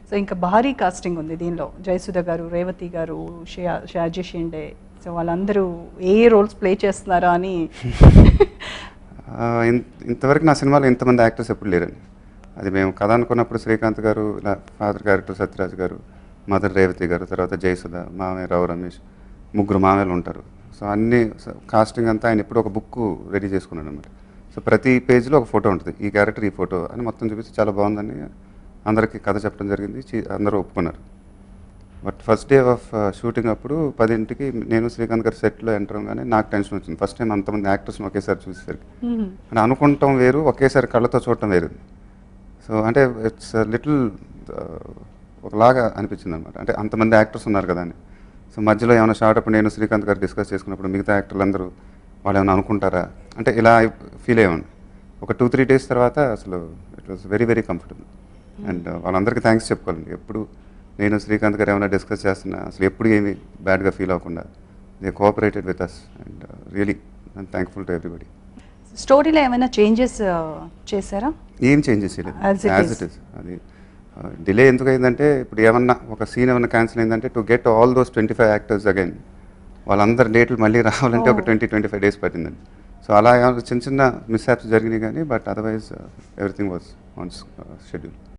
So ఇంకా భారీ casting ఉంది దీనిలో. జయసుధ గారు, రేవతి గారు, షాజీ షిండే, సో వాళ్ళందరూ ఏ రోల్స్ ప్లే చేస్తున్నారా అని. ఇంతవరకు నా సినిమాలో ఇంతమంది యాక్టర్స్ ఎప్పుడు లేరండి. అది మేము కథ అనుకున్నప్పుడు శ్రీకాంత్ గారు, ఇలా ఫాదర్ క్యారెక్టర్ సత్యరాజ్ గారు, మదర్ రేవతి గారు, తర్వాత జయసుధ, మామయ్య రావు రమేష్, ముగ్గురు మామయ్యలు ఉంటారు. సో అన్ని కాస్టింగ్ అంతా ఆయన ఎప్పుడు ఒక బుక్ రెడీ చేసుకున్నాడు అనమాట. సో ప్రతి పేజ్లో ఒక ఫోటో ఉంటుంది, ఈ క్యారెక్టర్ ఈ ఫోటో అని మొత్తం చూపిస్తే చాలా బాగుందని అందరికీ కథ చెప్పడం జరిగింది. అందరూ ఒప్పుకున్నారు. But first day of shooting అప్పుడు 10ంటికి నేను శ్రీకాంత్ గారు సెట్లో ఎంటర్ అవగానే నాకు టెన్షన్ వచ్చింది. ఫస్ట్ టైం అంతమంది యాక్టర్స్ని ఒకేసారి చూసేసరికి అని అనుకుంటాం వేరు, ఒకేసారి కళ్ళతో చూడటం వేరు. సో అంటే ఇట్స్ లిటిల్ ఒకలాగా అనిపించింది అనమాట. అంటే అంతమంది యాక్టర్స్ ఉన్నారు కదా అని. సో మధ్యలో ఏమైనా షార్ట్ అప్పుడు నేను శ్రీకాంత్ గారు డిస్కస్ చేసుకున్నప్పుడు మిగతా యాక్టర్లు అందరూ వాళ్ళు ఏమైనా అనుకుంటారా అంటే ఇలా ఫీల్ అయ్యాను. ఒక 2-3 డేస్ తర్వాత అసలు it was very very comfortable. And వాళ్ళందరికీ థ్యాంక్స్ చెప్పుకోవాలండి. ఎప్పుడు నేను శ్రీకాంత్ గారు ఏమైనా డిస్కస్ చేస్తున్నా అసలు ఎప్పుడు ఏమి బ్యాడ్గా ఫీల్ అవ్వకుండా they cooperated with us and really I'm thankful to everybody. స్టోరీలో ఏమైనా చేంజెస్ చేశారా? ఏం చేంజెస్ చేయలేదు, యాజ్ ఇట్ ఈస్. అది డిలే ఎందుకు అయిందంటే ఇప్పుడు ఏమన్నా ఒక సీన్ ఏమన్నా క్యాన్సిల్ అయిందంటే to get all those 25 actors again వాళ్ళందరి డేట్లు మళ్ళీ రావాలంటే ఒక 20-25 డేస్ పట్టిందండి. సో అలా చిన్న చిన్న మిస్హ్యాప్స్ జరిగినాయి కానీ but otherwise everything was on schedule.